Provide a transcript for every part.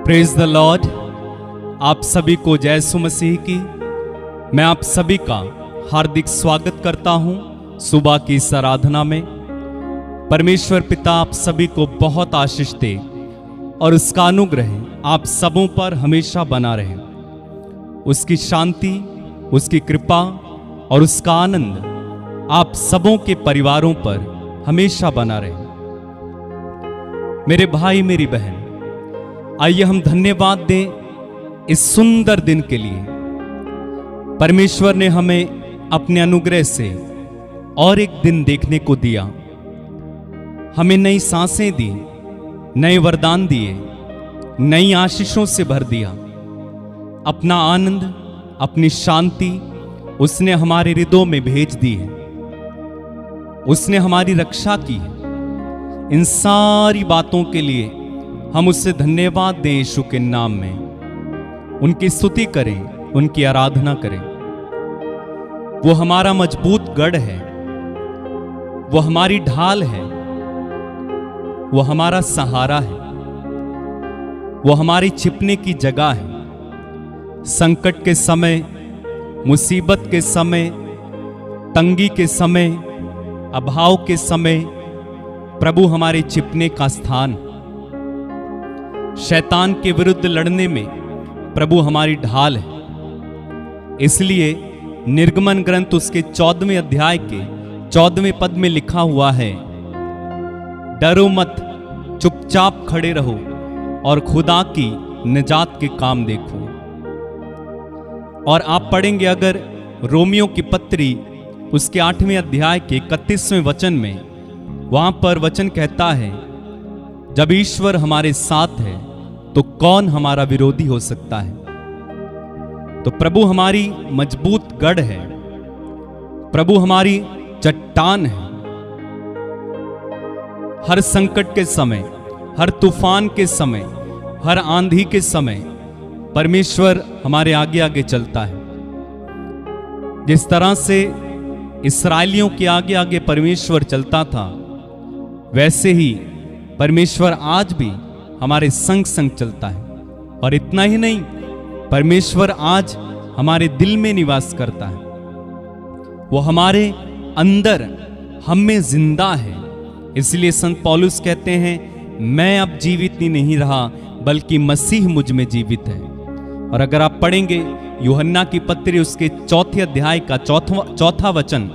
Praise the Lord. आप सभी को जय यीशु मसीह की। मैं आप सभी का हार्दिक स्वागत करता हूं सुबह की इस आराधना में। परमेश्वर पिता आप सभी को बहुत आशीष दे और उसका अनुग्रह आप सबों पर हमेशा बना रहे। उसकी शांति, उसकी कृपा और उसका आनंद आप सबों के परिवारों पर हमेशा बना रहे। मेरे भाई मेरी बहन, आइए हम धन्यवाद दें इस सुंदर दिन के लिए। परमेश्वर ने हमें अपने अनुग्रह से और एक दिन देखने को दिया, हमें नई सांसें दी, नए वरदान दिए, नई आशीषों से भर दिया। अपना आनंद, अपनी शांति उसने हमारे हृदयों में भेज दी है। उसने हमारी रक्षा की है। इन सारी बातों के लिए हम उससे धन्यवाद दें यीशु के नाम में। उनकी स्तुति करें, उनकी आराधना करें। वो हमारा मजबूत गढ़ है, वो हमारी ढाल है, वो हमारा सहारा है, वो हमारी छिपने की जगह है। संकट के समय, मुसीबत के समय, तंगी के समय, अभाव के समय प्रभु हमारे छिपने का स्थान। शैतान के विरुद्ध लड़ने में प्रभु हमारी ढाल है। इसलिए निर्गमन ग्रंथ उसके 14वें अध्याय के 14वें पद में लिखा हुआ है, डरो मत, चुपचाप खड़े रहो और खुदा की निजात के काम देखो। और आप पढ़ेंगे अगर रोमियो की पत्री उसके 8वें अध्याय के 31वें वचन में, वहां पर वचन कहता है, जब ईश्वर हमारे साथ है तो कौन हमारा विरोधी हो सकता है। तो प्रभु हमारी मजबूत गढ़ है, प्रभु हमारी चट्टान है। हर संकट के समय, हर तूफान के समय, हर आंधी के समय परमेश्वर हमारे आगे आगे चलता है। जिस तरह से इस्राएलियों के आगे आगे परमेश्वर चलता था, वैसे ही परमेश्वर आज भी हमारे संग संग चलता है। और इतना ही नहीं, परमेश्वर आज हमारे दिल में निवास करता है। वो हमारे अंदर हम में जिंदा है। इसलिए संत पौलुस कहते हैं, मैं अब जीवित ही नहीं रहा बल्कि मसीह मुझ में जीवित है। और अगर आप पढ़ेंगे यूहन्ना की पत्री उसके 4 अध्याय का चौथा वचन,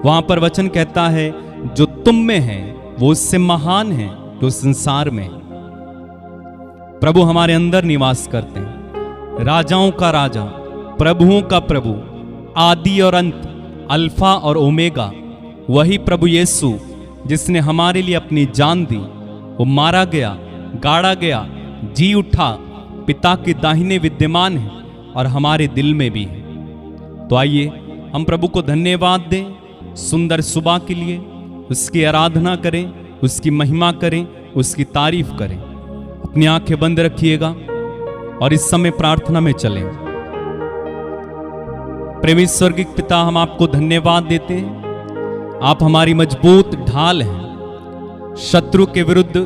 वहां पर वचन कहता है, जो तुम में है वो उससे महान है जो संसार में। प्रभु हमारे अंदर निवास करते हैं। राजाओं का राजा, प्रभुओं का प्रभु, आदि और अंत, अल्फा और ओमेगा, वही प्रभु यीशु जिसने हमारे लिए अपनी जान दी। वो मारा गया, गाड़ा गया, जी उठा, पिता के दाहिने विद्यमान है और हमारे दिल में भी है। तो आइए हम प्रभु को धन्यवाद दें सुंदर सुबह के लिए। उसकी आराधना करें, उसकी महिमा करें, उसकी तारीफ करें। अपनी आंखें बंद रखिएगा और इस समय प्रार्थना में चलें। प्रेमी स्वर्गीय पिता, हम आपको धन्यवाद देते हैं। आप हमारी मजबूत ढाल हैं। शत्रु के विरुद्ध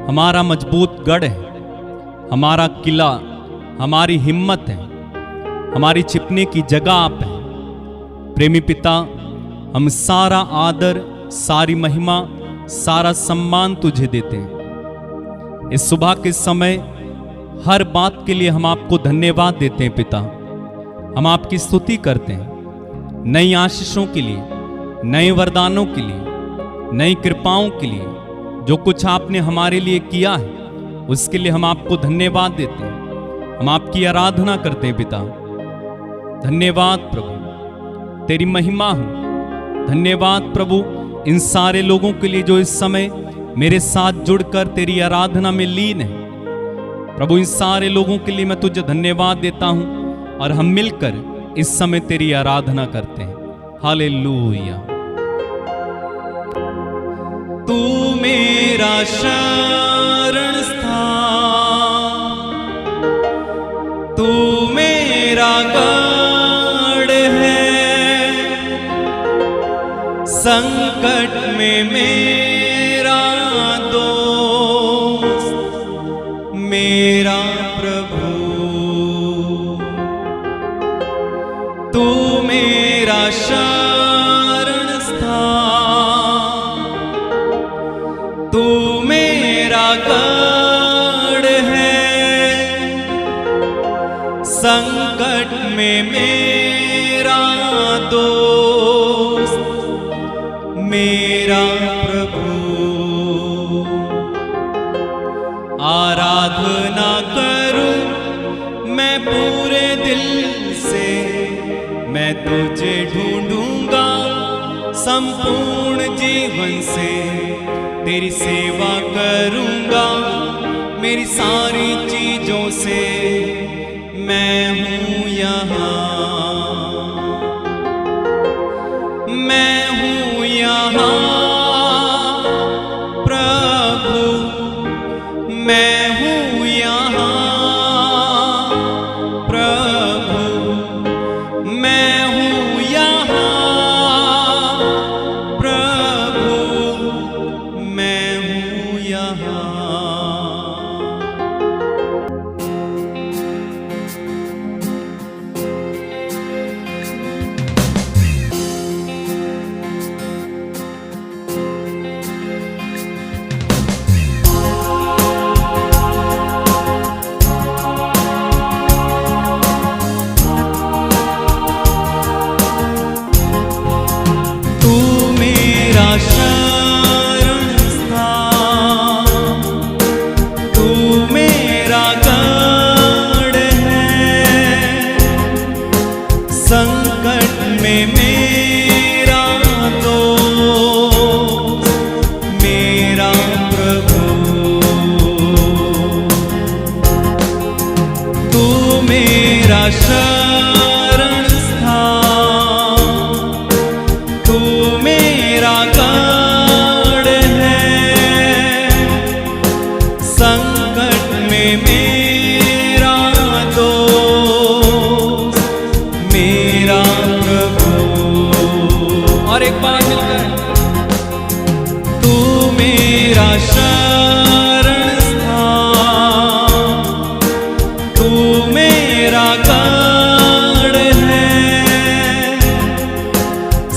हमारा मजबूत गढ़ है, हमारा किला, हमारी हिम्मत है, हमारी छिपने की जगह आप हैं। प्रेमी पिता, हम सारा आदर, सारी महिमा, सारा सम्मान तुझे देते हैं। इस सुबह के समय हर बात के लिए हम आपको धन्यवाद देते हैं पिता। हम आपकी स्तुति करते हैं नई आशीषों के लिए, नए वरदानों के लिए, नई कृपाओं के लिए। जो कुछ आपने हमारे लिए किया है उसके लिए हम आपको धन्यवाद देते हैं। हम आपकी आराधना करते हैं पिता। धन्यवाद प्रभु, तेरी महिमा हो। धन्यवाद प्रभु इन सारे लोगों के लिए जो इस समय मेरे साथ जुड़कर तेरी आराधना में लीन है। प्रभु इन सारे लोगों के लिए मैं तुझे धन्यवाद देता हूं और हम मिलकर इस समय तेरी आराधना करते हैं। हालेलुया। तू मेरा शरण स्थान, तू मेरा गढ़ है। संकट में मेरा दोस्त, मेरा प्रभु, तू मेरा शरण स्थान, तू मेरा गढ़ है, संकट में मेरा दोस्त मेरा प्रभु। आराधना करूं मैं पूरे दिल से, मैं तुझे ढूंढूंगा संपूर्ण जीवन से, तेरी सेवा करूंगा मेरी सारी चीजों से। मैं हूं यहाँ, मैं हूं यहाँ प्रभु, मैं हूं यहाँ प्रभु, मैं हूं यहाँ प्रभु, मैं हूं यहाँ। शरण स्थान, तू मेरा गढ़ है, संकट में मेरा दोस्त मेरा प्रभु। तू मेरा शरण स्थान, तू मेरा गढ़ है, संकट में मेरा दोस्त मेरा प्रभु। और एक बार मिलकर, तू मेरा शरण स्थान, तू मेरा गढ़ है,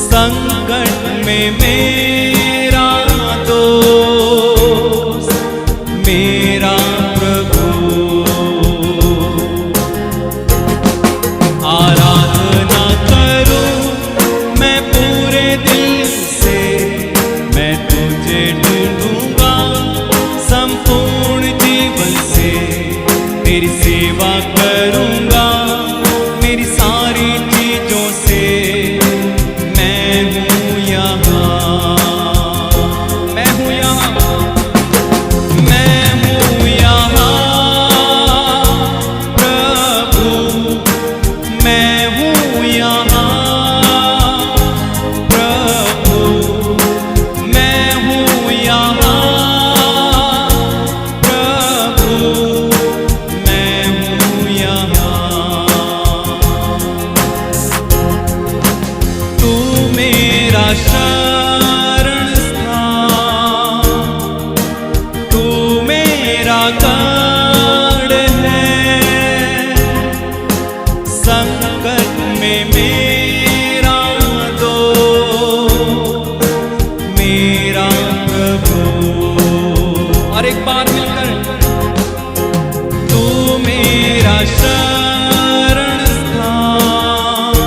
संकट में मेरा दोस्त मेरा प्रभु। आराधना करूं मैं पूरे दिल से, मैं तुझे ढूंढूंगा संपूर्ण जीवन से, तेरी सेवा करूंगा मेरी सारी चीजों से। मैं हूं यहाँ, मैं हूं यहाँ, मैं हूं यहाँ प्रभु, मैं हूं यहाँ प्रभु, मैं हूं यहाँ प्रभु, मैं हूं यहाँ। तू मेरा शरण स्थान, तू मेरा गढ़ है, संकट में मेरा दोस्त मेरा प्रभु। और एक बार मिलकर, तू मेरा शरण स्थान,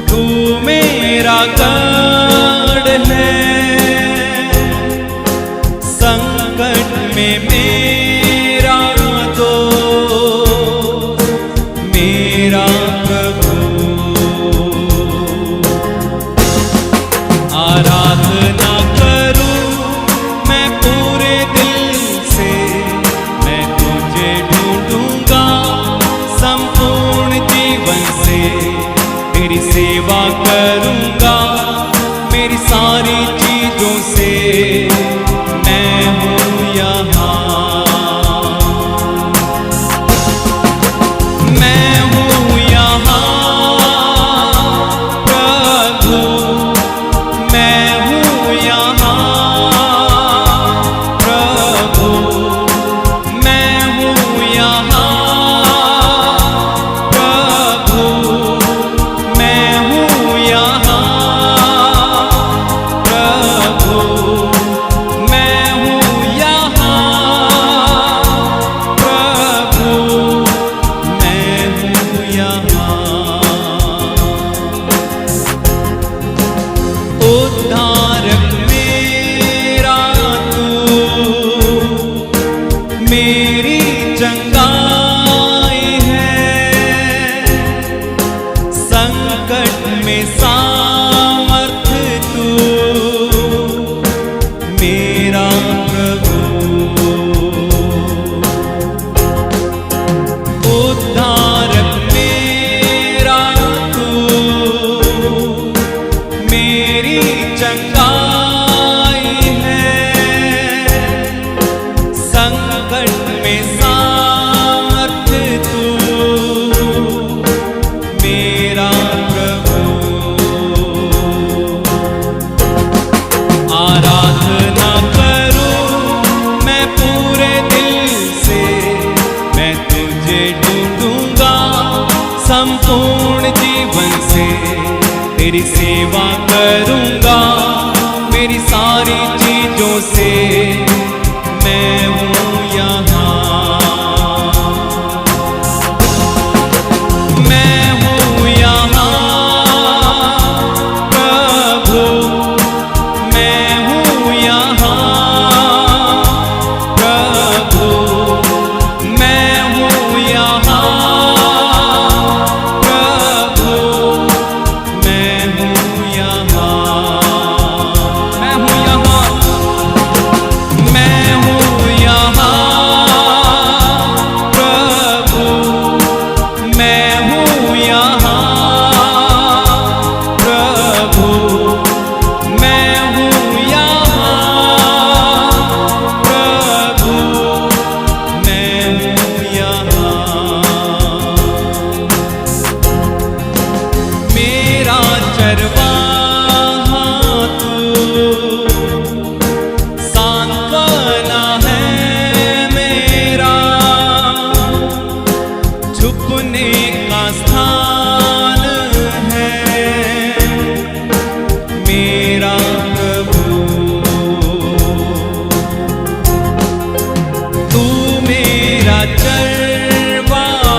तू मेरा गढ़ है, संकट में मेरा दोस्त मेरा प्रभु। आराधना करूं मैं पूरे दिल से, मैं तुझे ढूंढूंगा संपूर्ण जीवन से, तेरी सेवा करूंगा मेरी सारी चीजों से। मैं हूं यहाँ, मैं हूं यहाँ प्रभु, मैं हूं यहाँ प्रभु, मैं मेरी चंगाई है, संकट में सामर्थ तू मेरा प्रभु, उद्धारक मेरा तू मेरी चंगाई है, संकट में सामर्थ तू मेरा प्रभु। आराधना करूं मैं पूरे दिल से, मैं तुझे ढूंढूंगा संपूर्ण जीवन से, तेरी सेवा करूंगा मेरी सारी चीजों से, मैं हूँ यहाँ, मैं हूँ यहाँ प्रभु, मैं हूँ यहाँ प्रभु, मैं हूँ यहाँ प्रभु, मैं हूँ यहाँ, मैं हूँ यहाँ, मैं हूँ यहाँ प्रभु, मैं हूँ यहाँ प्रभु, मैं हूँ यहाँ प्रभु, मैं हूँ यहाँ। मेरा चरवाहा तू, सांत्वना है मेरा, छुपने का स्थान है मेरा प्रभु, तू मेरा चरवाहा,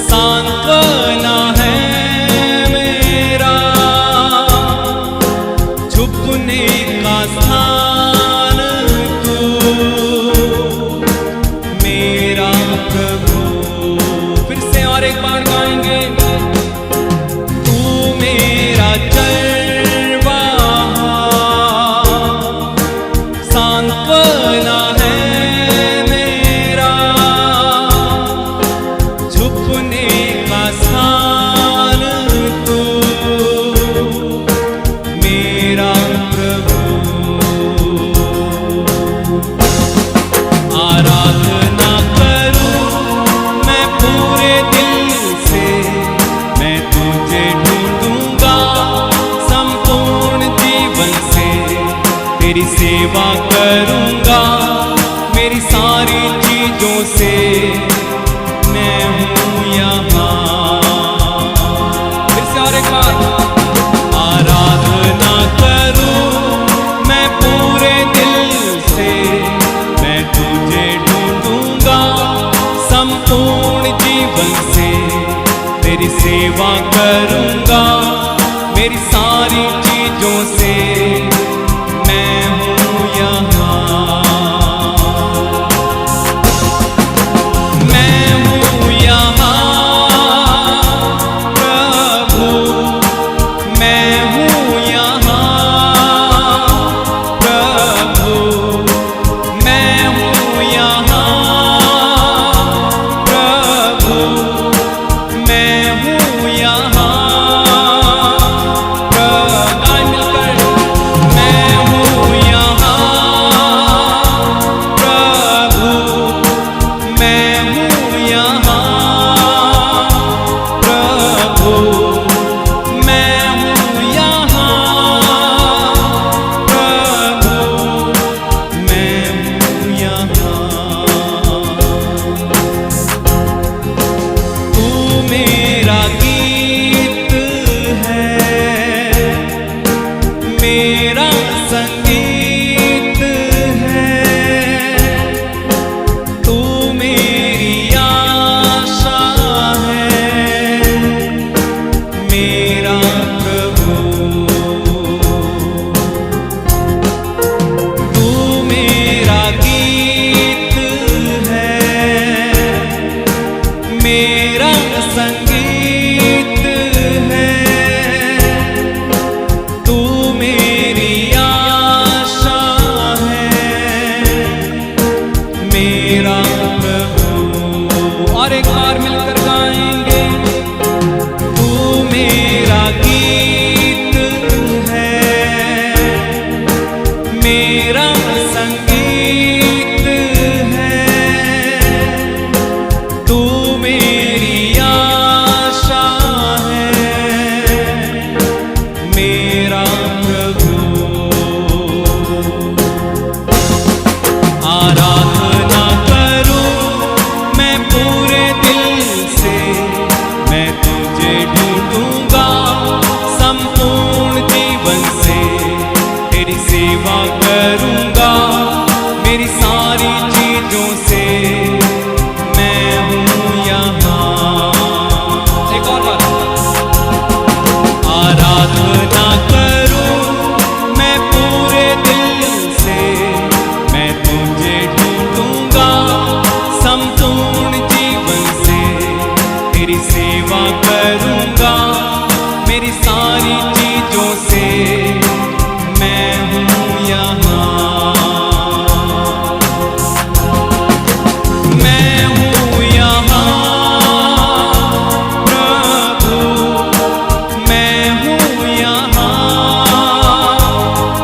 सांत्वना है मेरा, छुपने का स्थान तू मेरा प्रभु। फिर से और एक बार गाएंगे, तू मेरा चरवाहा, सांत्वना है मेरा, छुपने का स्थान तू मेरा प्रभु। आराधना करूं मैं पूरे दिल से, मैं तुझे ढूंढूंगा संपूर्ण जीवन से, तेरी सेवा करूंगा मेरी सारी चीजों से, मैं हूँ यहाँ। फिर से और एक बार, आराधना करूं मैं पूरे दिल से, मैं तुझे ढूंढूंगा संपूर्ण जीवन से, तेरी सेवा करूंगा मेरी सारी चीजों से, मैं हूँ यहाँ, मैं हूँ यहाँ प्रभु, मैं हूँ यहाँ प्रभु, मैं हूँ यहाँ प्रभु, मैं हूँ यहाँ मेरा प्रभु। और एक बार मिलकर गाएंगे, तू मेरा गीत है, मेरा संगीत है, तू मेरी आशा है, मेरा प्रभु। आराधना करूं मैं पूरे दिल से, मैं तुझे ढूंढूंगा संपूर्ण जीवन से, तेरी सेवा करूंगा मेरी सारी चीजों से, मैं हूं यहाँ। एक और बार, आराधना करूं मैं पूरे दिल से, मैं तुझे ढूंढूंगा संपूर्ण जीवन से, तेरी सेवा करूंगा मेरी सारी चीजों से, मैं हूं यहाँ। मैं हूं यहाँ प्रभु, मैं हूं यहाँ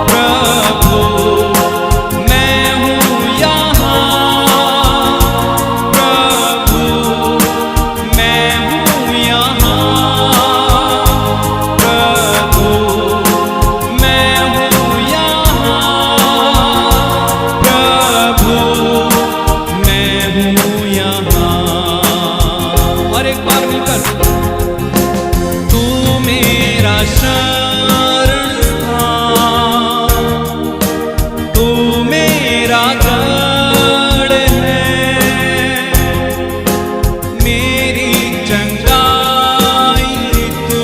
प्रभु, मैं हूं यहाँ प्रभु, मैं हूं यहाँ प्रभु, मैं हूं यहाँ प्रभु, मैं हूं यहाँ। और एक बार मिलकर, तू मेरा शरण स्थान, तू मेरा गढ़ है, मेरी चंगाई तू,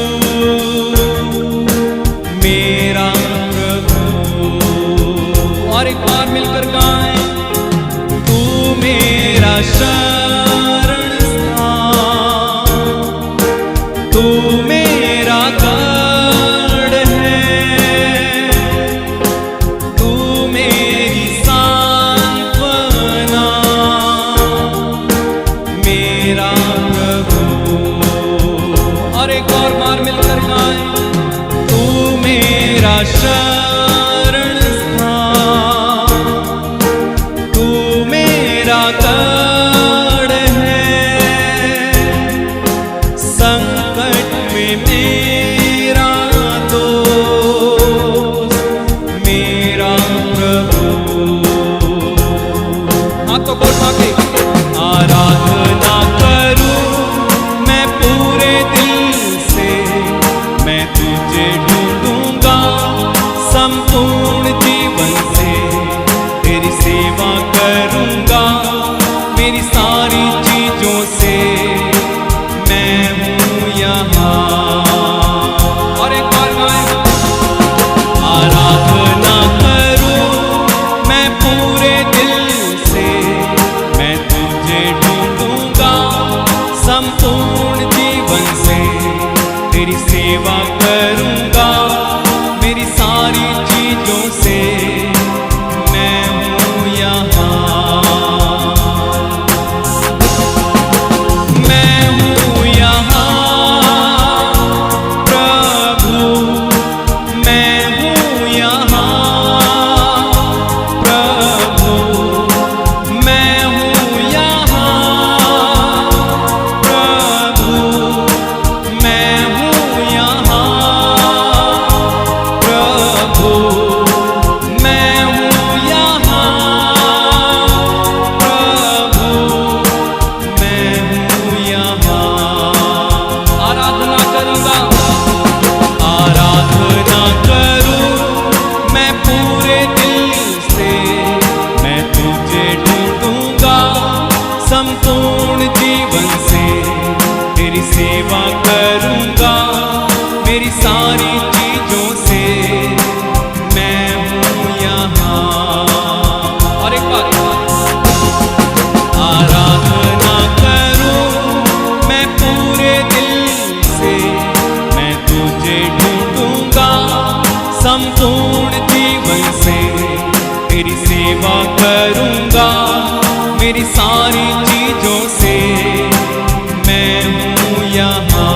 मेरा प्रभु। और एक बार मिलकर गाएं, तू मेरा शरण स्थान, तू मेरा गढ़ है, तू मेरी सांत्वना, मेरा प्रभु। और एक और बार मिलकर गाएं, तू मेरा शरण स्थान, तू मेरा गढ़ है, संकट में मेरा दोस्त, मेरा प्रभु। हाथों को उठा के आराधना करूं मैं पूरे दिल से, मैं तुझे ढूंढूंगा संपूर्ण जीवन से, तेरी सेवा करूंगा मेरी सारी चीजों से, मैं हूं यहाँ। और एक बार गाएं, आराधना करूं मैं पूरे दिल से, मैं तुझे ढूंढूंगा मेरी सारी चीजों से मैं हूँ यहाँ।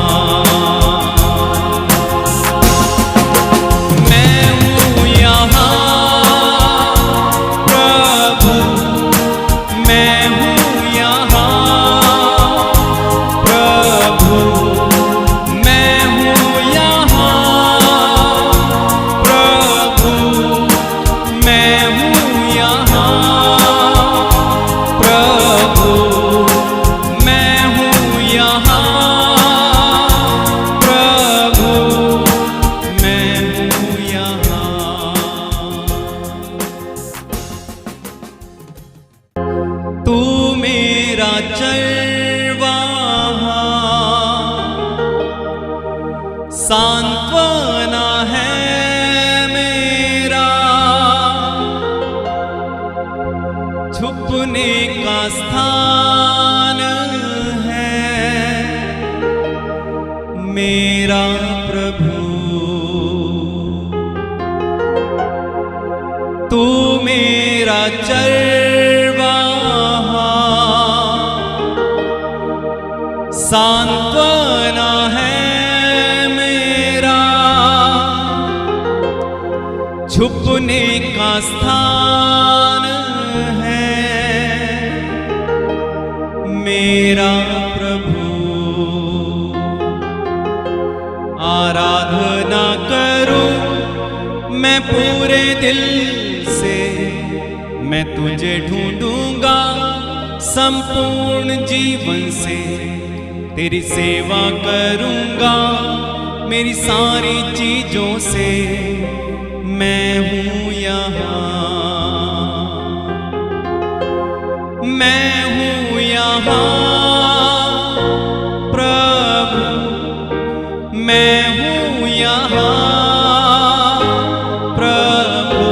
मैं हूँ यहाँ प्रभु, मैं हूँ यहाँ प्रभु, मैं हूँ यहाँ प्रभु, मैं हूँ यहाँ प्रभु, मैं हूँ यहाँ प्रभु, मैं हूँ यहाँ। तू मेरा चरवाहा, सांत्वना है मेरा, छुपने का स्थान है मेरा प्रभु। तू मेरा चरवाहा, सांत्वना है मेरा, छुपने का स्थान है मेरा प्रभु। आराधना करूं मैं पूरे दिल से, मैं तुझे ढूंढूंगा संपूर्ण जीवन से, तेरी सेवा करूंगा मेरी सारी चीजों से, मैं हूँ यहाँ। मैं हूँ यहाँ प्रभु, मैं हूँ यहाँ प्रभु,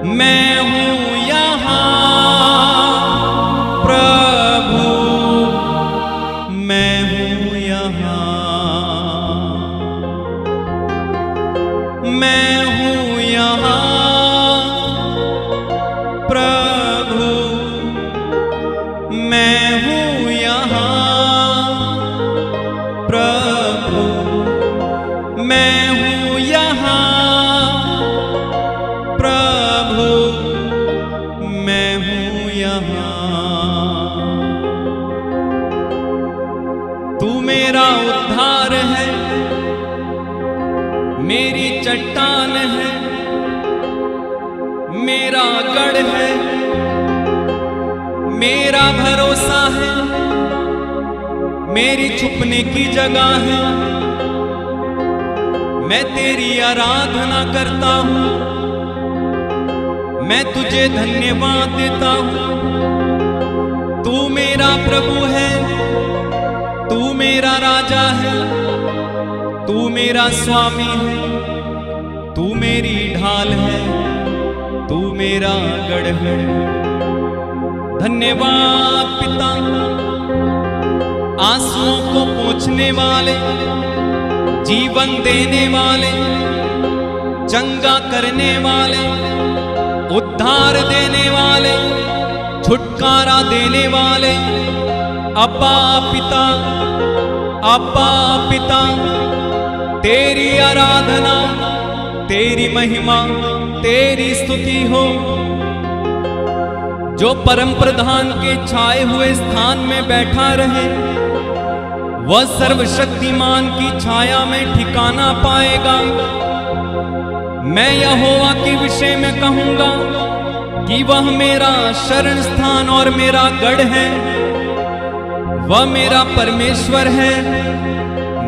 मैं हूँ यहाँ प्रभु, मैं हूँ यहाँ। मैं हूँ यहाँ प्रभु, मैं हूँ यहाँ प्रभु, मैं हूँ यहाँ प्रभु, मैं हूँ यहाँ। तू मेरा उद्धार है, मेरी चट्टान है, मेरा गढ़ है, मेरा भरोसा है, मेरी छुपने की जगह है। मैं तेरी आराधना करता हूँ, मैं तुझे धन्यवाद देता हूँ। तू मेरा प्रभु है, तू मेरा राजा है, तू मेरा स्वामी है, तू मेरी ढाल है, तू मेरा गढ़ है। धन्यवाद पिता, आंसुओं को पोंछने वाले, जीवन देने वाले, चंगा करने वाले, उद्धार देने वाले, छुटकारा देने वाले। अब्बा पिता, अब्बा पिता, तेरी आराधना, तेरी महिमा, तेरी स्तुति हो। जो परम प्रधान के छाए हुए स्थान में बैठा रहे, वह सर्वशक्तिमान की छाया में ठिकाना पाएगा। मैं यहोवा के विषय में कहूंगा कि वह मेरा शरण स्थान और मेरा गढ़ है, वह मेरा परमेश्वर है,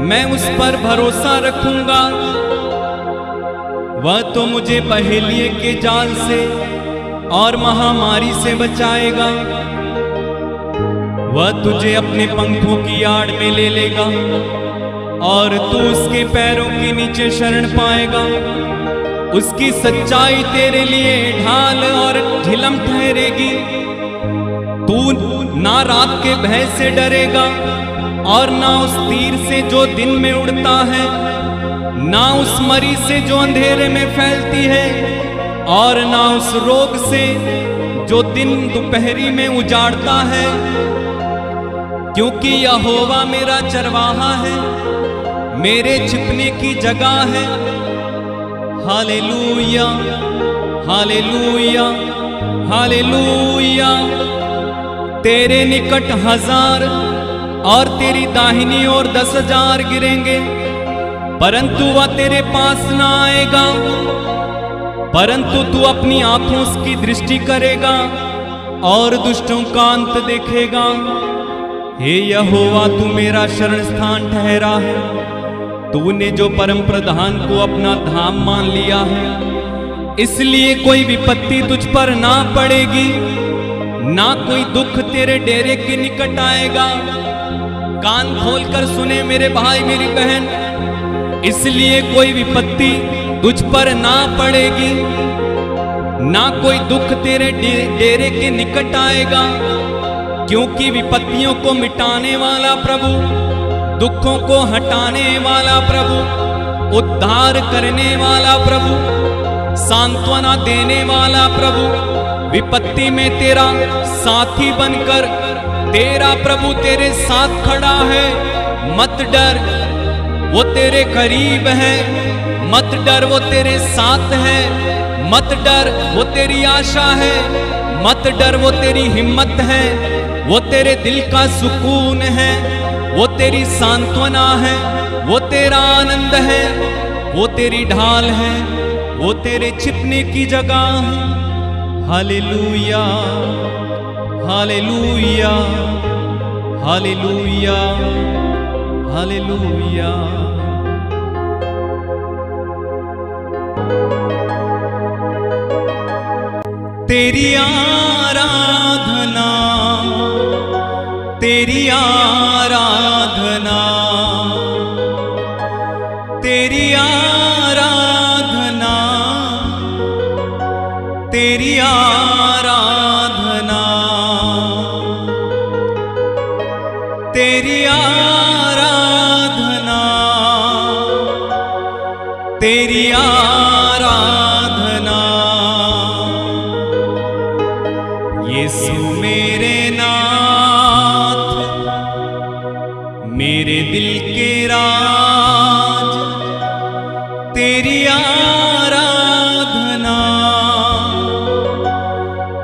मैं उस पर भरोसा रखूंगा। वह तो मुझे पहेलिए के जाल से और महामारी से बचाएगा। वह तुझे अपने पंखों की आड़ में ले लेगा और तू उसके पैरों के नीचे शरण पाएगा। उसकी सच्चाई तेरे लिए ढाल और झिलम ठहरेगी। तू ना रात के भय से डरेगा और ना उस तीर से जो दिन में उड़ता है, ना उस मरी से जो अंधेरे में फैलती है, और ना उस रोग से जो दिन दोपहरी में उजाड़ता है, क्योंकि यहोवा मेरा चरवाहा है, मेरे छिपने की जगह है। Hallelujah, hallelujah, hallelujah. तेरे निकट 1000 और तेरी दाहिनी ओर 10,000 गिरेंगे, परंतु वह तेरे पास ना आएगा। परंतु तू अपनी आंखों की दृष्टि करेगा और दुष्टों का अंत देखेगा। हे यहोवा, तू मेरा शरण स्थान ठहरा है। तूने जो परम प्रधान को अपना धाम मान लिया है, इसलिए कोई विपत्ति तुझ पर ना पड़ेगी, ना कोई दुख तेरे डेरे के निकट आएगा। कान खोलकर सुने मेरे भाई मेरी बहन, इसलिए कोई विपत्ति तुझ पर ना पड़ेगी, ना कोई दुख तेरे डेरे के निकट आएगा, क्योंकि विपत्तियों को मिटाने वाला प्रभु, दुखों को हटाने वाला प्रभु, उद्धार करने वाला प्रभु, सांत्वना देने वाला प्रभु, विपत्ति में तेरा साथी बनकर तेरा प्रभु तेरे साथ खड़ा है। मत डर, वो तेरे करीब है। मत डर, वो तेरे साथ है। मत डर, वो तेरी आशा है। मत डर, वो तेरी हिम्मत है। वो तेरे दिल का सुकून है। वो तेरी सांत्वना है। वो तेरा आनंद है। वो तेरी ढाल है। वो तेरे छिपने की जगह है। Hallelujah, hallelujah, hallelujah, hallelujah. तेरी आराधना, तेरी आराधना, तेरी आराधना, तेरी आराधना, तेरी आराधना, तेरी आराधना। यीशु मेरे नाथ, मेरे दिल के राज, तेरी आराधना,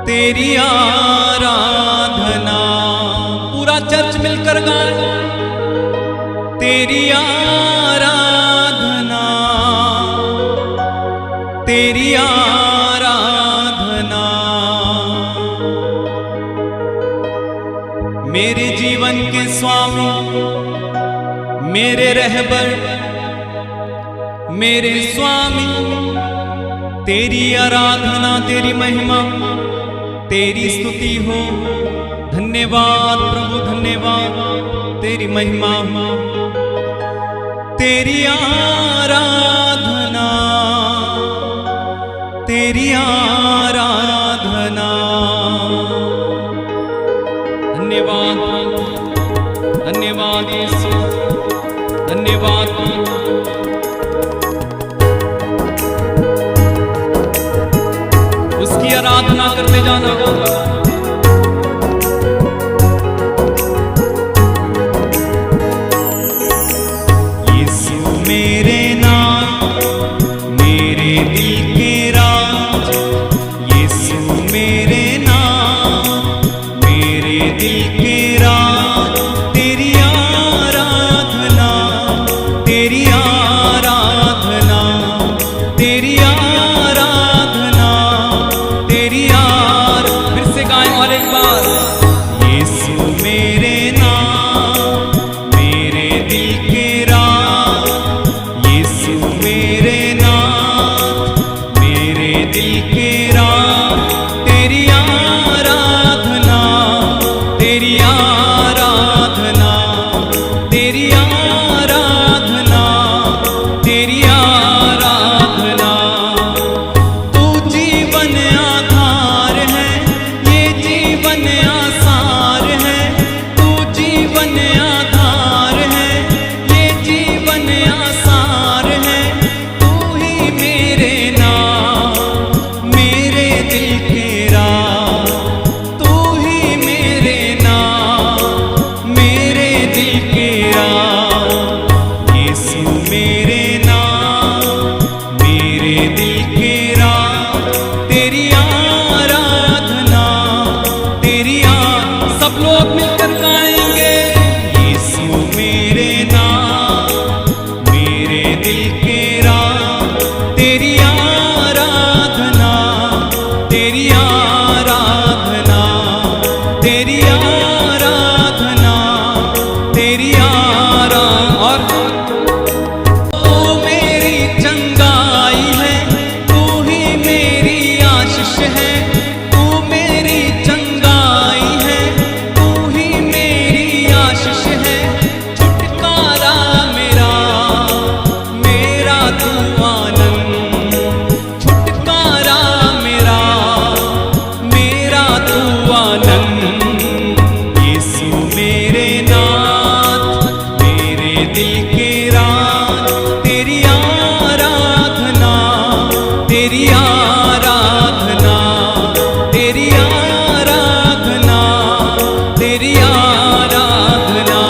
तेरी आराधना। पूरा चर्च मिलकर गाए। तेरी आराधना, तेरी आराधना। मेरे जीवन के स्वामी, मेरे रहबर, मेरे स्वामी, तेरी आराधना, तेरी महिमा, तेरी स्तुति हो। धन्यवाद प्रभु, धन्यवाद, तेरी महिमा हो। तेरी आराधना, तेरी आराधना। धन्यवाद, धन्यवाद यीशु, धन्यवाद। उसकी आराधना करते जाना होगा। यीशु मेरे नाम, मेरे दिल के राज। यीशु मेरे नाम, मेरे दिल के राज। तेरी आराधना, तेरी आराधना, तेरी आराधना, तेरी फिर से गाएं और एक बार। यीशु मेरे नाम, मेरे दिल के राज। यीशु मेरे नाम, मेरे दिल के राज। तेरी आराधना, तेरी सब लोग मिलकर गाएंगे। यीशु मेरे नाम, मेरे दिल के राम, तेरी आराधना, तेरी आराधना, तेरी आराधना, तेरी आराधना। और तू मेरी चंगाई है, तू ही मेरी आशीष है, तू मेरी चंगाई है, तू ही मेरी आशीष है। छुटकारा मेरा, मेरा तू आनंद, छुटकारा मेरा, मेरा तू आनंद। यीशु मेरे नाथ, मेरे दिल के राज, तेरी आराधना, तेरी आराधना, तेरी आराधना, तेरी आराधना।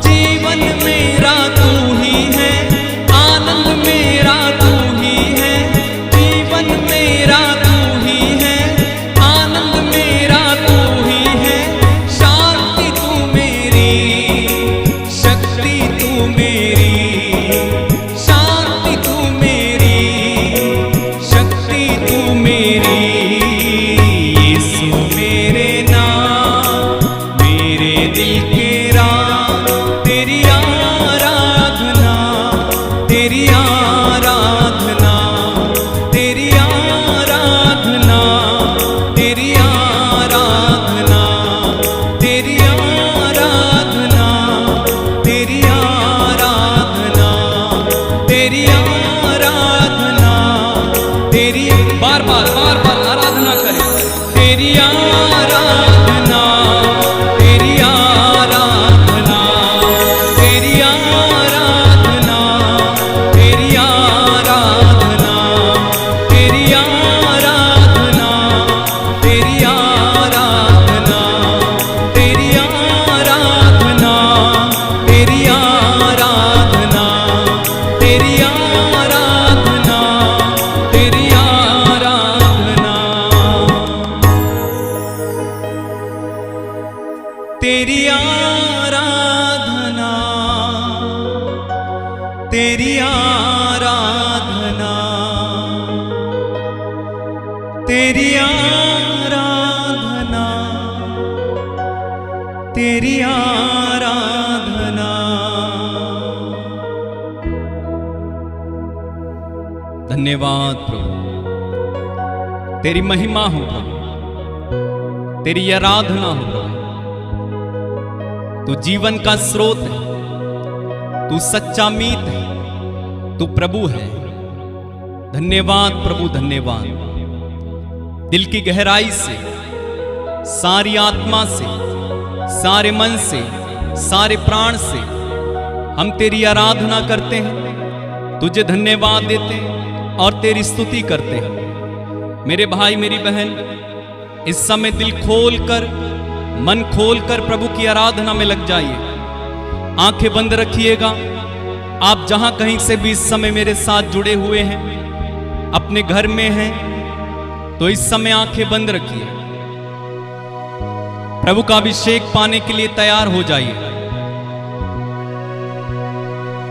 जीवन मेरा तू ही है, आनंद मेरा तू ही है, जीवन मेरा तू ही है, आनंद मेरा तू ही है। शांति तू मेरी, शक्ति तू मेरी, शांति तू मेरी, शक्ति तू मेरी। यीशु मेरे नाम, मेरे दिल के राम, तेरी आराधना, तेरी आराधना, तेरी आराधना, तेरी आराधना, तेरी आराधना, तेरी आराधना, तेरी आराधना, तेरी बार बार आराधना करें। तेरी आराधना, तेरी आराधना, तेरी आराधना, तेरी आराधना, तेरी आराधना, तेरी आराधना, तेरी आराधना, तेरी आराधना, तेरी आराधना, तेरी आराधना। तेरी आराधना, तेरी आराधना, तेरी आराधना, तेरी आराधना। धन्यवाद प्रभु, तेरी महिमा हो प्रभु, तेरी आराधना हो प्रभु। तू जीवन का स्रोत है, तू सच्चा मीत है, तू प्रभु है। धन्यवाद प्रभु, धन्यवाद। दिल की गहराई से, सारी आत्मा से, सारे मन से, सारे प्राण से हम तेरी आराधना करते हैं, तुझे धन्यवाद देते हैं और तेरी स्तुति करते हैं। मेरे भाई मेरी बहन, इस समय दिल खोलकर, मन खोलकर प्रभु की आराधना में लग जाइए। आंखें बंद रखिएगा। आप जहां कहीं से भी इस समय मेरे साथ जुड़े हुए हैं, अपने घर में हैं, तो इस समय आंखें बंद रखिए। प्रभु का अभिषेक पाने के लिए तैयार हो जाइए।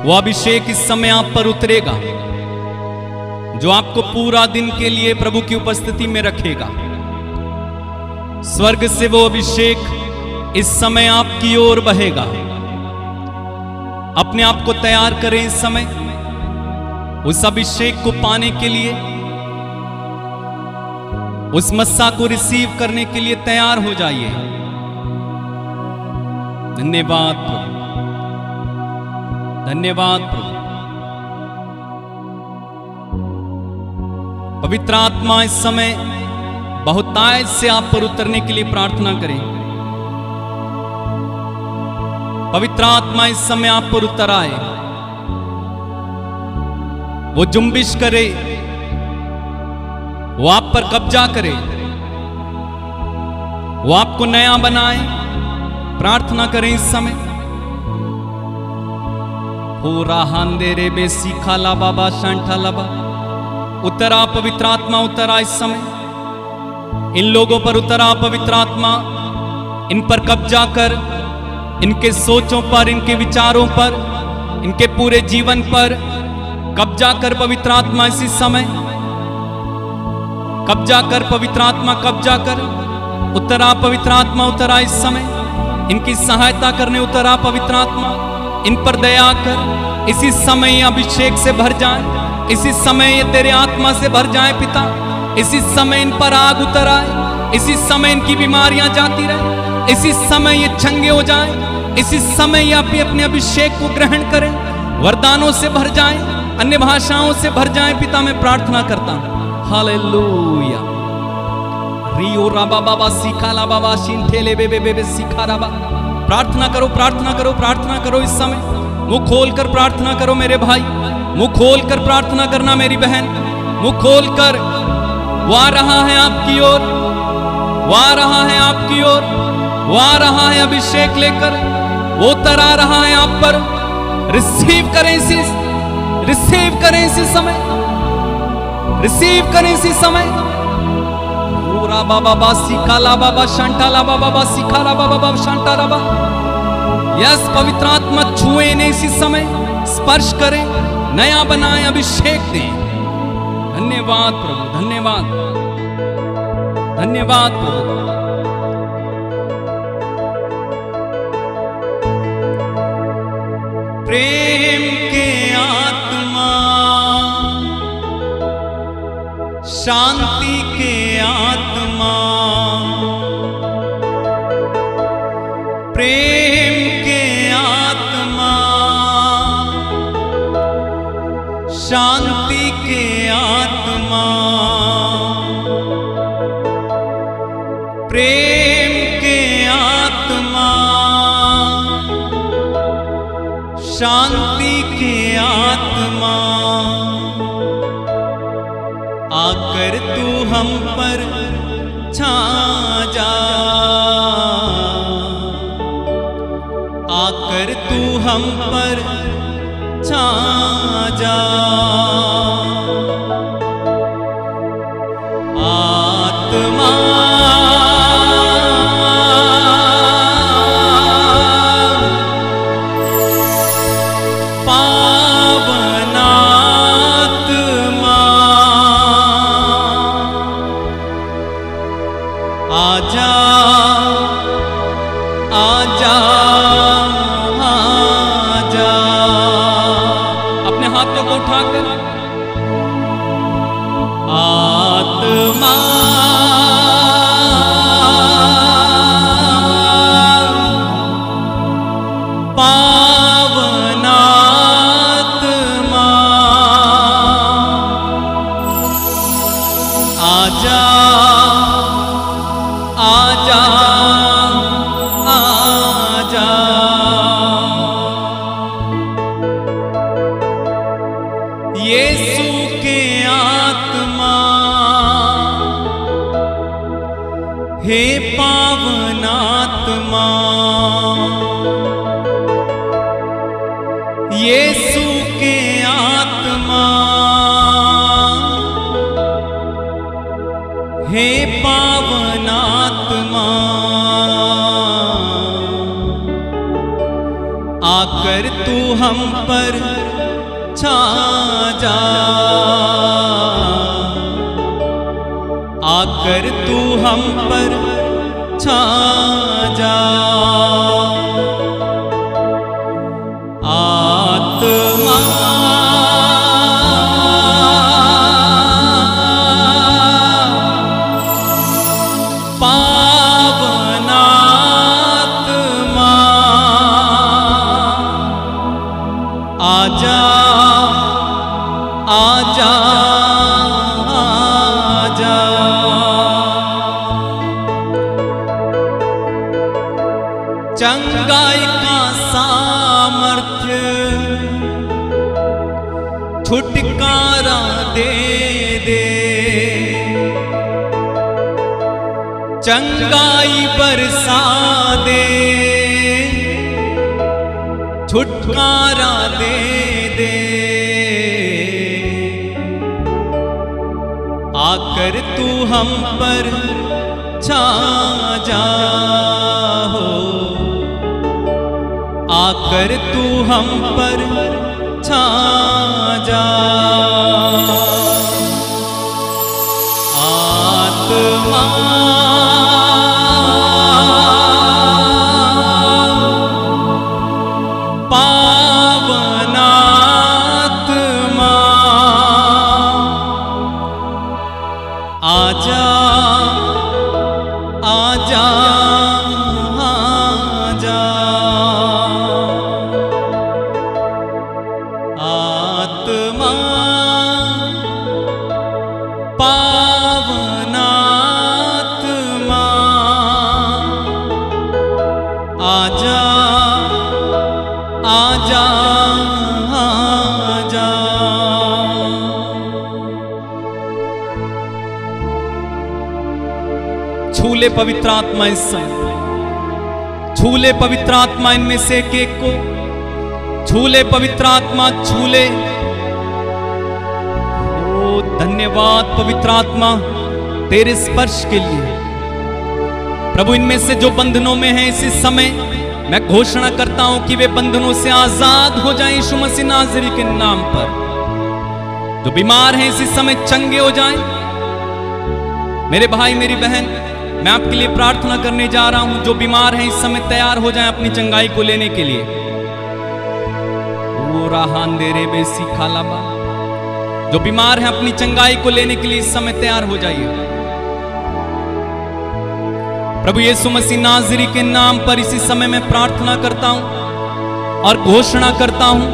वो अभिषेक इस समय आप पर उतरेगा, जो आपको पूरा दिन के लिए प्रभु की उपस्थिति में रखेगा। स्वर्ग से वो अभिषेक इस समय आपकी ओर बहेगा। अपने आप को तैयार करें इस समय उस अभिषेक को पाने के लिए, उस मस्सा को रिसीव करने के लिए तैयार हो जाइए। धन्यवाद प्रभु, धन्यवाद प्रभु। पवित्र आत्मा इस समय बहुतायत से आप पर उतरने के लिए प्रार्थना करें। पवित्र आत्मा इस समय आप पर उतर आए, वो जुम्बिश करे, वो आप पर कब्जा करे, वो आपको नया बनाए। प्रार्थना करें इस समय। हो राहांदे रे बेसी खाला बाबा शांठा लाबा। उतरा पवित्र आत्मा, उतरा इस समय इन लोगों पर उतरा पवित्र आत्मा। इन पर कब्जा कर, इनके सोचों पर, इनके विचारों पर, इनके पूरे जीवन पर कब्जा कर पवित्र आत्मा इसी समय। कब्जा कर पवित्र आत्मा, कब्जा कर। उतरा पवित्र आत्मा, उतरा इस समय। इनकी सहायता करने उतरा पवित्र आत्मा। इन पर दया कर। इसी समय ये अभिषेक से भर जाए, इसी समय ये तेरे आत्मा से भर जाए पिता। इसी समय इन पर आग उतर आए, इसी समय इनकी बीमारियां जाती रहे, इसी समय ये चंगे हो जाए, इसी समय ये अपने अभिषेक को ग्रहण करें, वरदानों से भर जाए, अन्य भाषाओं से भर जाए पिता। मैं प्रार्थना करता हूं। हालेलुया। रियो राबा बाबा सीखा ला बाबा शिंठेले बेबे बेबे सीखा राबा। प्रार्थना करो, प्रार्थना करो, प्रार्थना करो इस समय। मुंह खोल कर प्रार्थना करो मेरे भाई, मुंह खोल कर प्रार्थना करना मेरी बहन। मुंह खोल कर, वो आ रहा है आपकी ओर, वो आ रहा है आपकी ओर, वो आ रहा है अभिषेक लेकर, वो उतर आ रहा है आप पर। रिसीव करें इसी, रिसीव करें इसी समय, रिसीव करें इसी समय। पूरा बाबा बा सीखा ला बाबा शांटा ला बाबा बा सीखा ला बाबा बा शांटा ला बा। यस पवित्र आत्मा छुए ने इसी समय, स्पर्श करें, नया बनाए, अभिषेक दें। धन्यवाद प्रभु, धन्यवाद, धन्यवाद प्रभु। प्रेम के आत्मा, शांति के आत्मा, प्रेम के आत्मा, शांति के आत्मा, प्रेम के आत्मा, शांति के आत्मा, आकर तू हम पर छा जा, आकर तू हम पर छा जा। आत्मा आजा, आजा, आजा। अपने हाथों को उठाकर आत्मा पावनात्मा आजा, आजा, आजा। यीशु के आत्मा, हे पावनात्मा, यीशु के आत्मा, हे पावनात्मा, आकर तू हम पर छा जा, आकर तू हम पर छा जा। आत्मा पावनात्मा आजा, आजा, आजा। चंगाई का सामर्थ्य छुटकारा दे दे, चंगाई बरसा दे, छुटकारा दे दे। आकर तू हम पर छा जा, आकर तू हम पर छा जा। आत्मा पावनात्मा आजा आजा आजा। आत्मा पावनात्मा आजा आजा आजा। छूले पवित्र आत्मा इस समय, छूले पवित्र आत्मा इनमें से एक को, छूले पवित्र आत्मा छूले। ओ धन्यवाद पवित्र आत्मा तेरे स्पर्श के लिए। प्रभु इनमें से जो बंधनों में है इसी समय मैं घोषणा करता हूं कि वे बंधनों से आजाद हो जाएं यीशु मसीह नाज़री के नाम पर। जो बीमार हैं इसी समय चंगे हो जाएं। मेरे भाई मेरी बहन, मैं आपके लिए प्रार्थना करने जा रहा हूं। जो बीमार हैं इस समय तैयार हो जाएं अपनी चंगाई को लेने के लिए। ओ राहान देरे बेसी खालाबा, जो बीमार हैं अपनी चंगाई को लेने के लिए इस समय तैयार हो जाइए। प्रभु यीशु मसीह नाज़री के नाम पर इसी समय मैं प्रार्थना करता हूं और घोषणा करता हूं,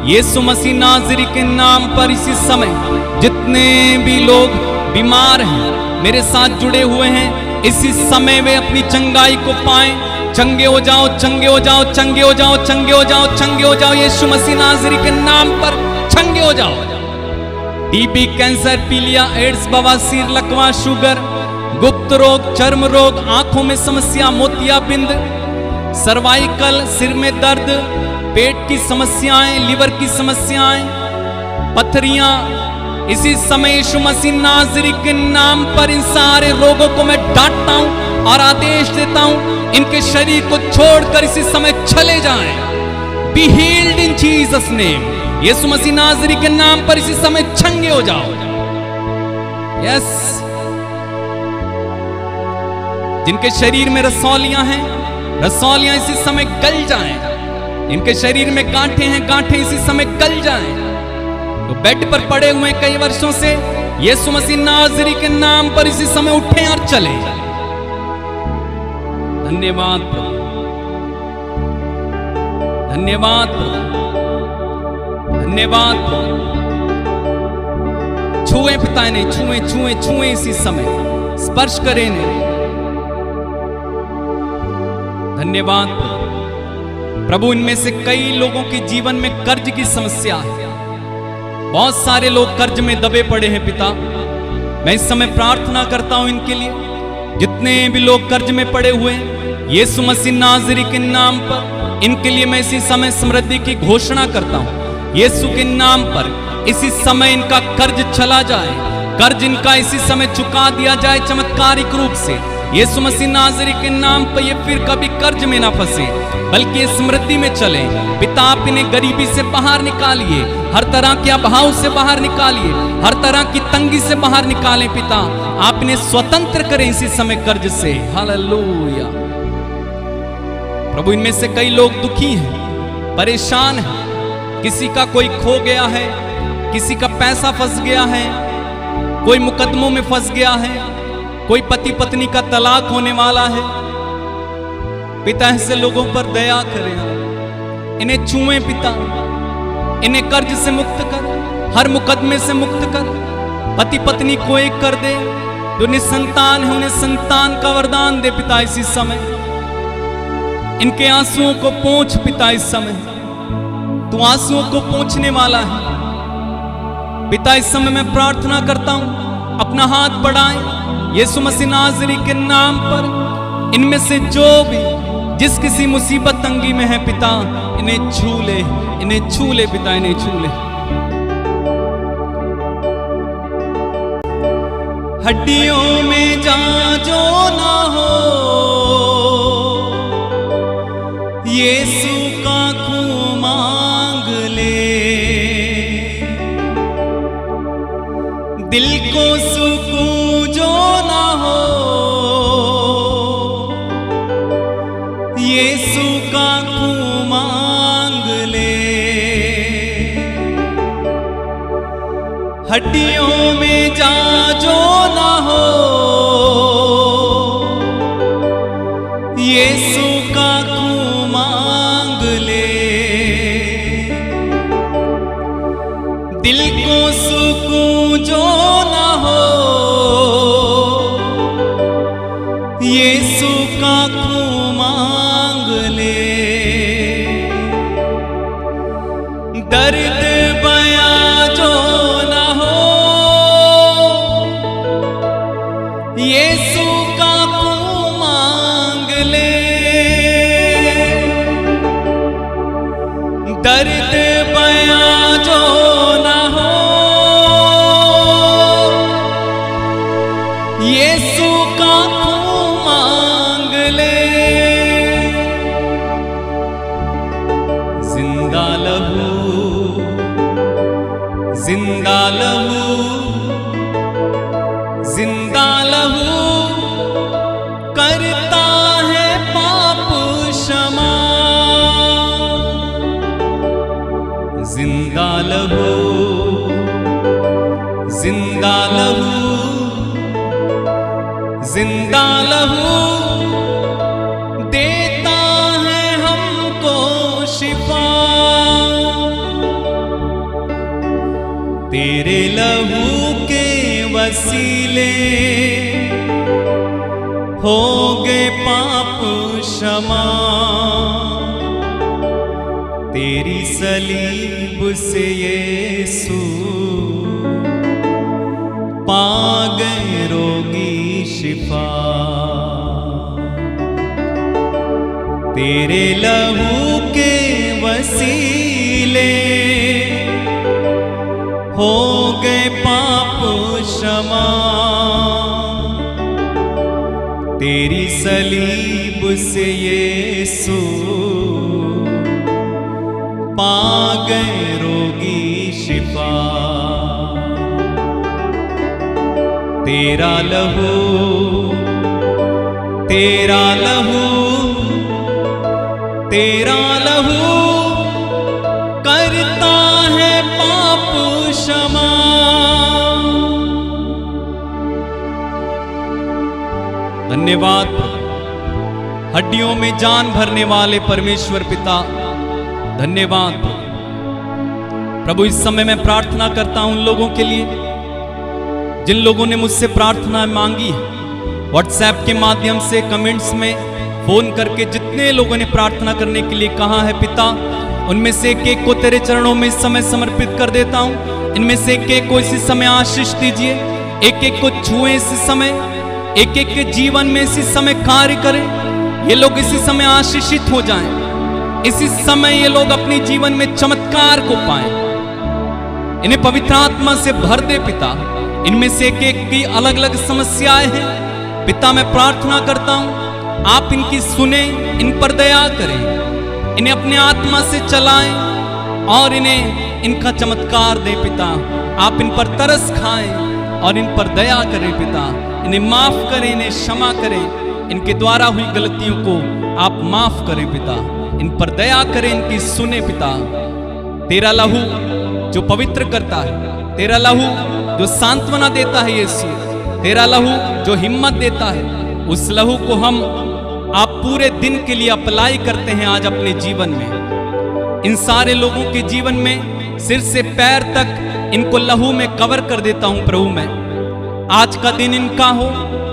यीशु मसीह नाज़री के नाम पर इसी समय जितने भी लोग बीमार हैं मेरे साथ जुड़े हुए हैं, इसी समय वे अपनी चंगाई को पाएं। चंगे हो जाओ, चंगे हो जाओ, चंगे हो जाओ, चंगे हो जाओ, चंगे हो जाओ। यीशु मसीह नाज़री के नाम पर चंगे हो जाओ। टीबी, कैंसर, पीलिया, एड्स, बवासीर, लकवा, शुगर, गुप्त रोग, चर्म रोग, आंखों में समस्या, मोतियाबिंद, सर्वाइकल, सिर में दर्द, पेट की समस्याएं, लिवर की समस्याएं, पथरियां, इसी समय यीशु मसीह नाज़री के नाम पर इन सारे रोगों को मैं डांटता हूं और आदेश देता हूं, इनके शरीर को छोड़कर इसी समय चले जाएं। Be healed in Jesus name. यीशु मसीह नाज़री के नाम पर इसी समय चंगे हो जाओ। यस, जिनके शरीर में रसौलियां हैं, रसौलियां इसी समय गल जाएं। इनके शरीर में गांठें हैं, गांठें इसी समय गल जाएं। तो बेड पर पड़े हुए कई वर्षों से यीशु मसीह नाज़री के नाम पर इसी समय उठें और चले। धन्यवाद प्रभु, धन्यवाद प्रभु, धन्यवाद प्रभु। छुए पिता ने, छुए छुए छुए इसी समय, स्पर्श करें ने। धन्यवाद प्रभु। इनमें से कई लोगों के जीवन में कर्ज की समस्या है। बहुत सारे लोग कर्ज में दबे पड़े हैं पिता। मैं इस समय प्रार्थना करता हूं इनके लिए। जितने भी लोग कर्ज में पड़े हुए हैं यीशु मसीह नाज़री के नाम पर, इनके लिए मैं इसी समय समृद्धि की घोषणा करता हूं। यीशु के नाम पर इसी समय इनका कर्ज चला जाए, कर्ज इनका इसी समय चुका दिया जाए चमत्कारिक रूप से। यीशु मसीह नाज़री के नाम पर ये फिर कभी कर्ज में ना फंसे, बल्कि समृद्धि में चले। पिता आप इन्हें गरीबी से बाहर निकालिए, हर तरह के अभाव से बाहर निकालिए, हर तरह की तंगी से बाहर निकालें। पिता आप इन्हें स्वतंत्र करें इसी समय कर्ज से। हालेलुया प्रभु। इनमें से कई लोग दुखी हैं, परेशान हैं। किसी का कोई खो गया है, किसी का पैसा फंस गया है, कोई मुकदमों में फंस गया है, कोई पति पत्नी का तलाक होने वाला है। पिता ऐसे लोगों पर दया करें, इन्हें छुएं पिता, इन्हें कर्ज से मुक्त कर, हर मुकदमे से मुक्त कर। पति पत्नी को एक कर दे, जो निसंतान है उन्हें संतान का वरदान दे पिता। इसी समय इनके आंसुओं को पोंछ पिता। इस समय तू आंसुओं को पोंछने वाला है पिता। इस समय मैं प्रार्थना करता हूं, अपना हाथ बढ़ाएं यीशु मसीह नाज़री के नाम पर। इनमें से जो भी जिस किसी मुसीबत तंगी में है पिता, इन्हें छू ले, इन्हें छू ले पिता, इन्हें छू ले। हड्डियों में जांजो ना हो, यीशु का यीशु का खून मांग ले। हड्डियों में जा जो ना हो, यीशु का खून मांग ले। दिल को सुकून जो ना हो, यीशु का खून मांग ले। दर्द बयां जो ना हो, यीशु का खून मांग ले। दर्द बयां जो ना हो, यीशु का खून मांग ले। जिंदा लहू, जिंदा लहू, जिंदा लहू करता है पाप क्षमा। जिंदा लहू, जिंदा लहू, जिंदा लहू देता है हमको शिफा। तेरे लहू के वसीले हो गए पाप क्षमा। तेरी सलीब से यीशु पा गए रोगी शिफा। तेरे लहू के वसीले हो गए पाप क्षमा। तेरी सलीब से यीशु पा गए रोगी शिफा। तेरा लहू, तेरा लहू, तेरा लहू करता है पाप क्षमा। धन्यवाद हड्डियों में जान भरने वाले परमेश्वर पिता, धन्यवाद प्रभु। इस समय मैं प्रार्थना करता हूं उन लोगों के लिए जिन लोगों ने मुझसे प्रार्थना मांगी है। व्हाट्सएप के माध्यम से, कमेंट्स में, फोन करके जितने लोगों ने प्रार्थना करने के लिए कहा है पिता, उनमें से एक एक को तेरे चरणों में इस समय समर्पित कर देता हूं। इनमें से एक एक को इसी समय आशीष दीजिए, एक एक को छुए इसी समय, एक एक के जीवन में इसी समय कार्य करें। ये लोग इसी समय आशीषित हो जाएं, इसी समय ये लोग अपने जीवन में चमत्कार को पाएं। इन्हें पवित्र आत्मा से भर दे पिता। इनमें से एक एक की अलग अलग समस्याएं हैं पिता, मैं प्रार्थना करता हूं आप इनकी सुने, इन पर दया करें, इन्हें अपने आत्मा से चलाएं और इन्हें इनका चमत्कार दे पिता। आप इन पर तरस खाएं और इन पर दया करें पिता। इन्हें माफ करें, इन्हें क्षमा करें, इनके द्वारा हुई गलतियों को आप माफ करें पिता। इन पर दया करें, इनकी सुने पिता। तेरा लहू जो पवित्र करता है, तेरा लहू जो सांत्वना देता है यीशु, तेरा लहू जो हिम्मत देता है, उस लहू को हम आप पूरे दिन के लिए अप्लाई करते हैं आज अपने जीवन में। इन सारे लोगों के जीवन में सिर से पैर तक इनको लहू में कवर कर देता हूं प्रभु मैं। आज का दिन इनका हो,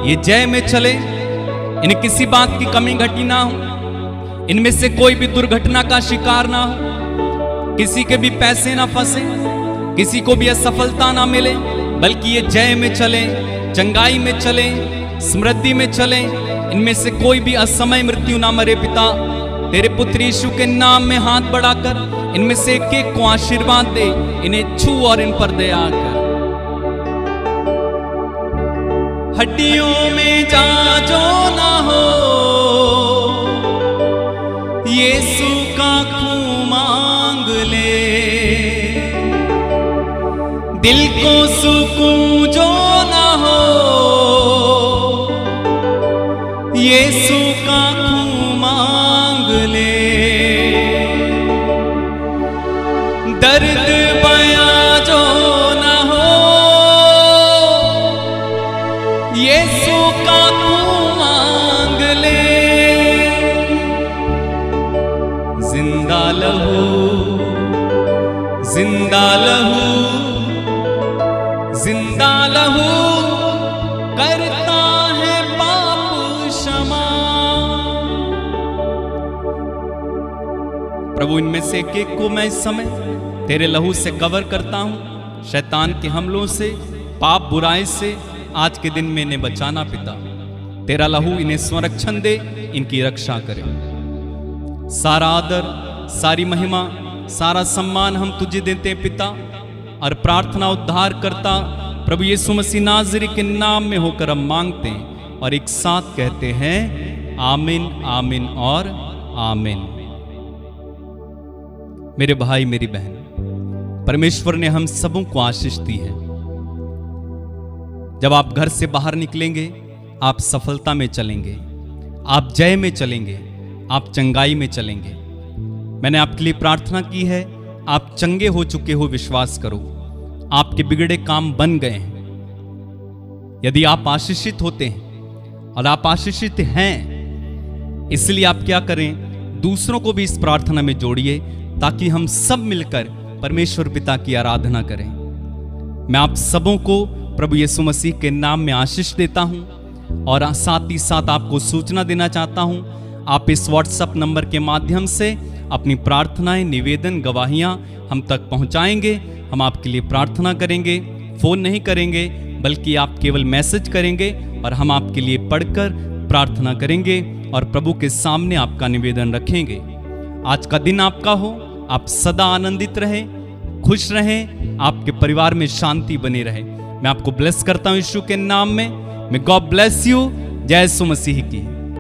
ये जय में चले, इन्हें किसी बात की कमी घटी ना हो, इनमें से कोई भी दुर्घटना का शिकार ना हो, किसी के भी पैसे ना फंसे, किसी को भी असफलता ना मिले, बल्कि ये जय में चले, चंगाई में चले, समृद्धि में चले। इनमें से कोई भी असमय मृत्यु ना मरे पिता। तेरे पुत्र यीशु के नाम में हाथ बढ़ाकर इनमें से एक एक को आशीर्वाद दे, इन्हें छू और इन पर दया कर। हड्डियों में जा जो ना हो, यीशु का खून मांग ले। दिल को सुकून जो ना हो, यीशु का खून मांग जिंदा लहू करता है पाप क्षमा। प्रभु इनमें से एक को मैं इस समय तेरे लहू से कवर करता हूं, शैतान के हमलों से, पाप बुराई से आज के दिन में इन्हें बचाना पिता। तेरा लहू इन्हें संरक्षण दे, इनकी रक्षा करे। सारा आदर, सारी महिमा, सारा सम्मान हम तुझे देते हैं पिता, और प्रार्थना उद्धार करता प्रभु यीशु मसीह नाज़री के नाम में होकर हम मांगते हैं और एक साथ कहते हैं आमीन, आमीन और आमीन। मेरे भाई मेरी बहन, परमेश्वर ने हम सबों को आशीष दी है। जब आप घर से बाहर निकलेंगे, आप सफलता में चलेंगे, आप जय में चलेंगे, आप चंगाई में चलेंगे। मैंने आपके लिए प्रार्थना की है, आप चंगे हो चुके हो, विश्वास करो। आपके बिगड़े काम बन गए हैं। यदि आप आशीषित होते हैं और आप आशीषित हैं, इसलिए आप क्या करें, दूसरों को भी इस प्रार्थना में जोड़िए ताकि हम सब मिलकर परमेश्वर पिता की आराधना करें। मैं आप सबों को प्रभु यीशु मसीह के नाम में आशीष देता हूं और साथ ही साथ आपको सूचना देना चाहता हूं, आप इस व्हाट्सएप नंबर के माध्यम से अपनी प्रार्थनाएं, निवेदन, गवाहियां हम तक पहुंचाएंगे। हम आपके लिए प्रार्थना करेंगे, फोन नहीं करेंगे, बल्कि आप केवल मैसेज करेंगे और हम आपके लिए पढ़कर प्रार्थना करेंगे और प्रभु के सामने आपका निवेदन रखेंगे। आज का दिन आपका हो, आप सदा आनंदित रहें, खुश रहें, आपके परिवार में शांति बनी रहे। मैं आपको ब्लेस करता हूं यीशु के नाम में। May God bless you. जय यीशु मसीह की।